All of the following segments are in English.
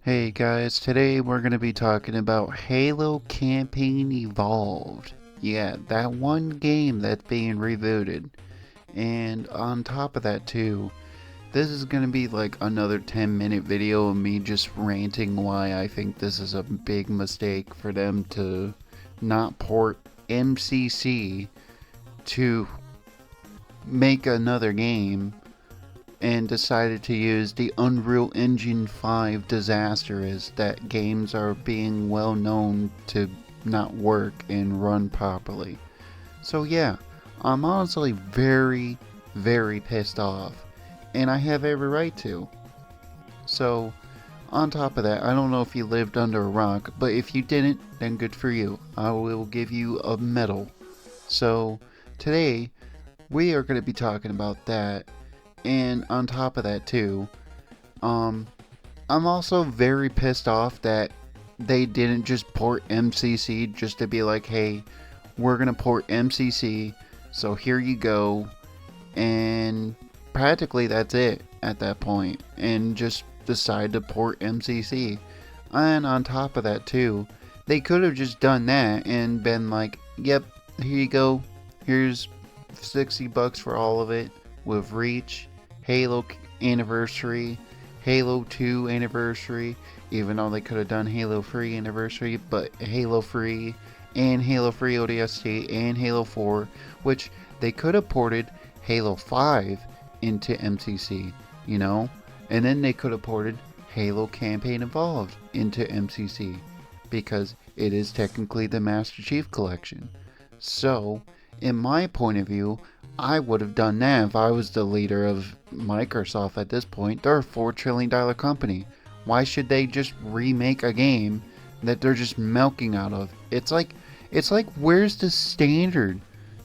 Hey guys, today we're going to be talking about Halo Campaign Evolved. Yeah, that one game that's being rebooted. And on top of that too, this is going to be like another 10-minute video of me just ranting why I think this is a big mistake for them to not port MCC to make another game and decided to use the Unreal Engine 5 disaster is that games are being well known to not work and run properly. So yeah, I'm honestly very pissed off, and I have every right to. So on top of that, I don't know if you lived under a rock, but if you didn't, then good for you. I will give you a medal. So today, we are going to be talking about that, and on top of that too, um, I'm also very pissed off that they didn't just port MCC just to be like, hey, we're gonna port MCC, so here you go, and practically that's it at that point, and just decide to port MCC. And on top of that too, they could have just done that and been like, yep, here you go, here's $60 for all of it with Reach, Halo Anniversary, Halo 2 Anniversary, even though they could have done Halo 3 Anniversary, but Halo 3 and Halo 3 ODST and Halo 4, which they could have ported Halo 5 into MCC, you know? And then they could have ported Halo Campaign Evolved into MCC, because it is technically the Master Chief Collection. So, in my point of view, I would have done that if I was the leader of Microsoft at this point. They're a $4 trillion company. Why should they just remake a game that they're just milking out of? It's like where's the standard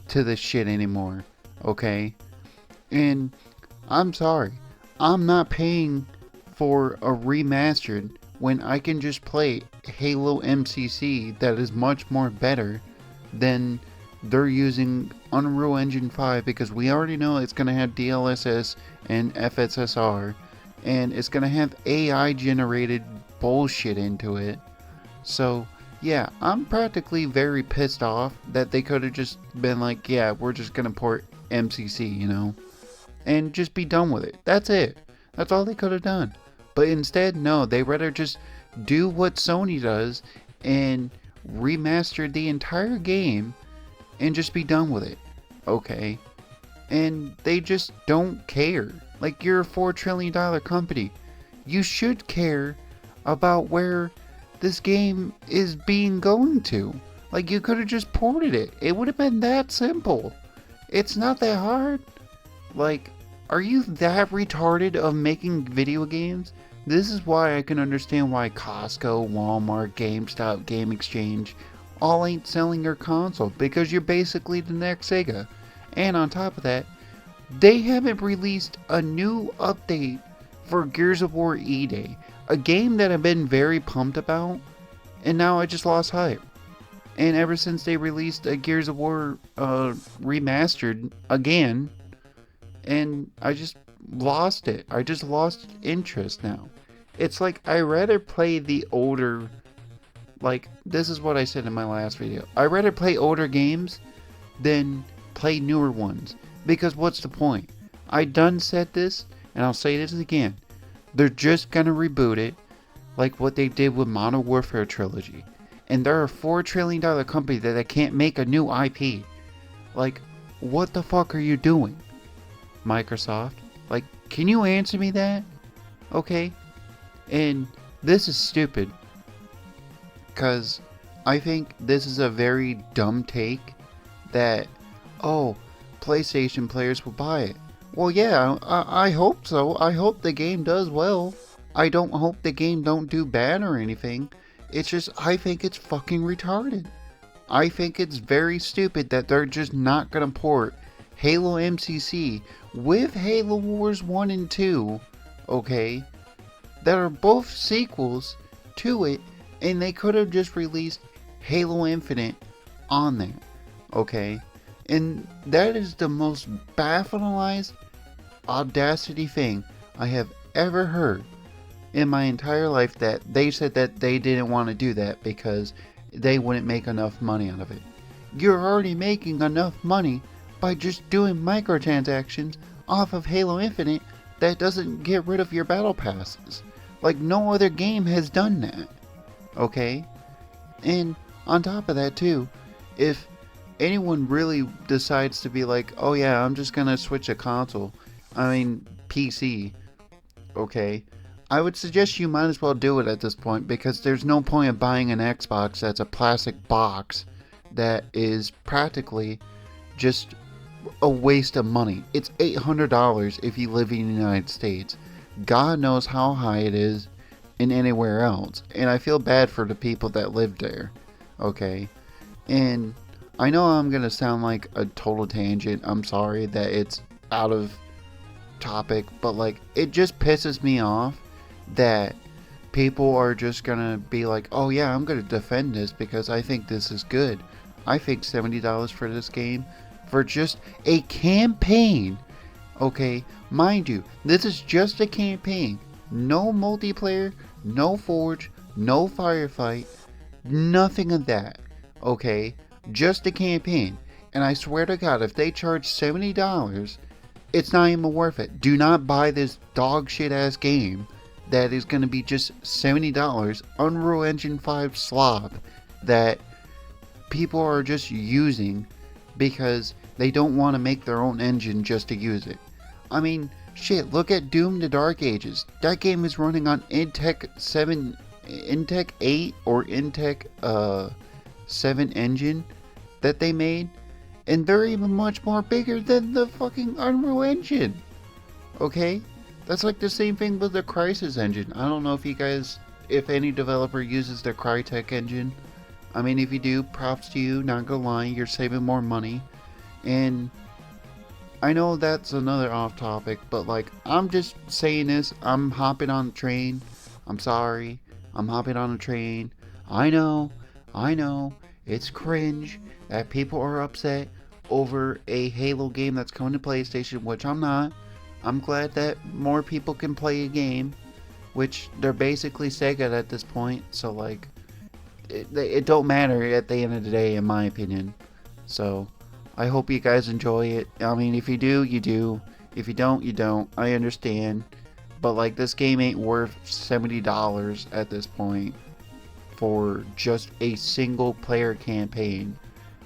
to this shit anymore? Okay? And I'm sorry. I'm not paying for a remastered when I can just play Halo MCC that is much more better than they're using Unreal Engine 5, because we already know it's going to have DLSS and FSSR, and it's going to have AI generated bullshit into it. So yeah, I'm practically very pissed off that they could have just been like, yeah, we're just going to port MCC, you know, and just be done with it. That's it. That's all they could have done. But instead, no, they rather just do what Sony does and remaster the entire game and just be done with it. Okay? And they just don't care. Like, you're a $4 trillion company. You should care about where this game is being going to. Like, you could have just ported it. It would have been that simple. It's not that hard. Like, are you that retarded of making video games? This is why I can understand why Costco, Walmart, GameStop, Game Exchange all ain't selling your console, because you're basically the next Sega. And on top of that, they haven't released a new update for Gears of War E-Day, a game that I've been very pumped about, and now I just lost hype. And ever since they released a Gears of War remastered again, and I just lost it. I just lost interest now. It's like I rather play the older, like, this is what I said in my last video. I'd rather play older games than play newer ones. Because what's the point? I done said this, and I'll say this again. They're just gonna reboot it, like what they did with Modern Warfare Trilogy. And they're a $4 trillion company that can't make a new IP. Like, what the fuck are you doing, Microsoft? Like, can you answer me that? Okay? And this is stupid, because I think this is a very dumb take that, oh, PlayStation players will buy it. Well, yeah, I hope so. I hope the game does well. I don't hope the game don't do bad or anything. It's just, I think it's fucking retarded. I think it's very stupid that they're just not gonna port Halo MCC with Halo Wars 1 and 2, okay, that are both sequels to it, and they could have just released Halo Infinite on there, okay? And that is the most baffling audacity thing I have ever heard. in my entire life that they said that they didn't want to do that because they wouldn't make enough money out of it. You're already making enough money by just doing microtransactions off of Halo Infinite that doesn't get rid of your battle passes. Like, no other game has done that. Okay? And on top of that, too, if anyone really decides to be like, oh yeah, I'm just gonna switch a console, PC, okay, I would suggest you might as well do it at this point because there's no point of buying an Xbox that's a plastic box that is practically just a waste of money. It's $800 if you live in the United States. God knows how high it is in anywhere else. And I feel bad for the people that live there. Okay? And I know I'm going to sound like a total tangent. I'm sorry that it's out of topic, but like it just pisses me off that people are just going to be like, "Oh yeah, I'm going to defend this because I think this is good." I think $70 for this game for just a campaign. Okay, mind you, this is just a campaign. No multiplayer, no forge, no firefight, nothing of that. Okay, just a campaign. And I swear to God, if they charge $70, it's not even worth it. Do not buy this dog shit ass game that is going to be just $70 Unreal Engine 5 slop that people are just using because they don't want to make their own engine just to use it. I mean, shit, look at Doom the Dark Ages. That game is running on Intech 8 or Intech 7 engine that they made, and they're even much more bigger than the fucking Unreal Engine. Okay? That's like the same thing with the Crysis engine. I don't know if any developer uses the Crytek engine. I mean, if you do, props to you, not gonna lie, you're saving more money. And I know that's another off topic, but like, I'm just saying this, I'm hopping on the train. I'm sorry, I'm hopping on the train. I know, it's cringe that people are upset over a Halo game that's coming to PlayStation, which I'm not. I'm glad that more people can play a game, which they're basically Sega at this point, so like, it don't matter at the end of the day, in my opinion. So I hope you guys enjoy it. I mean, if you do, you do. If you don't, you don't. I understand. But like, this game ain't worth $70 at this point for just a single player campaign.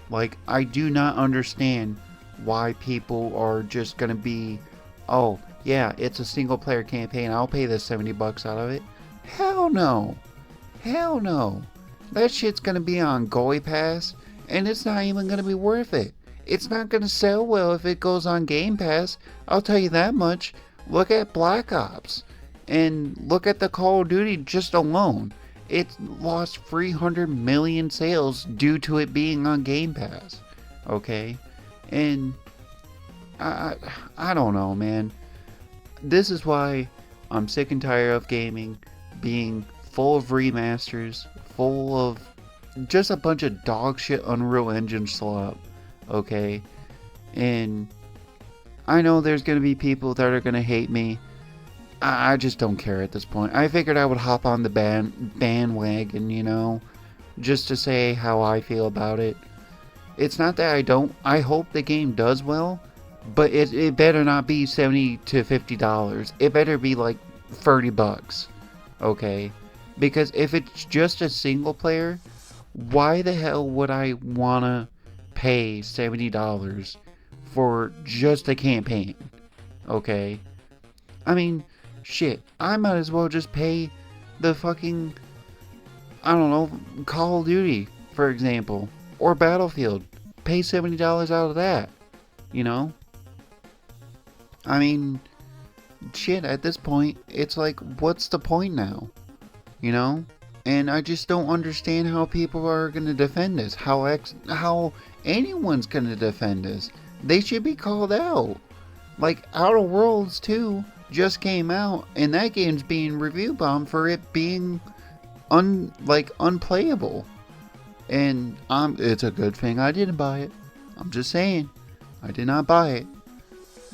Like, I do not understand why people are just gonna be, oh yeah, it's a single player campaign, I'll pay this $70 out of it. Hell no. Hell no. That shit's gonna be on Goy Pass, and it's not even gonna be worth it. It's not gonna sell well if it goes on Game Pass, I'll tell you that much. Look at Black Ops, and look at the Call of Duty just alone. It lost 300 million sales due to it being on Game Pass. Okay? And I don't know, man. This is why I'm sick and tired of gaming being full of remasters, full of just a bunch of dog shit Unreal Engine slop. Okay? And I know there's gonna be people that are gonna hate me. I just don't care at this point. I figured I would hop on the bandwagon, you know, just to say how I feel about it. It's not that I don't. I hope the game does well, but it better not be $70 to $50. It better be like $30. Okay? Because if it's just a single player, why the hell would I wanna pay $70 for just a campaign? Okay? I mean, shit, I might as well just pay the fucking, I don't know, Call of Duty, for example, or Battlefield. Pay $70 out of that, you know? I mean, shit, at this point, it's like, what's the point now? You know? And I just don't understand how people are going to defend this. How anyone's going to defend this. They should be called out. Like, Outer Worlds 2 just came out, and that game's being review bombed for it being unplayable. And it's a good thing I didn't buy it. I'm just saying, I did not buy it.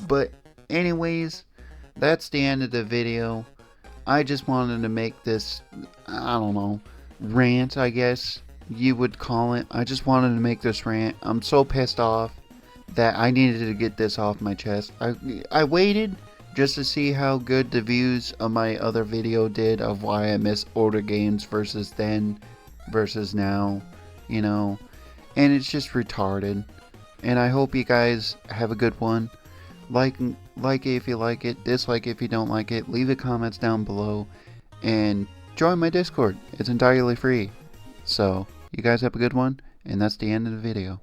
But anyways, that's the end of the video. I just wanted to make this, I don't know, rant, I guess you would call it. I just wanted to make this rant. I'm so pissed off that I needed to get this off my chest. I waited just to see how good the views of my other video did of why I miss older games versus then versus now, you know, and it's just retarded. And I hope you guys have a good one. Like it if you like it, dislike it if you don't like it, leave the comments down below, and join my Discord. It's entirely free. So, you guys have a good one, and that's the end of the video.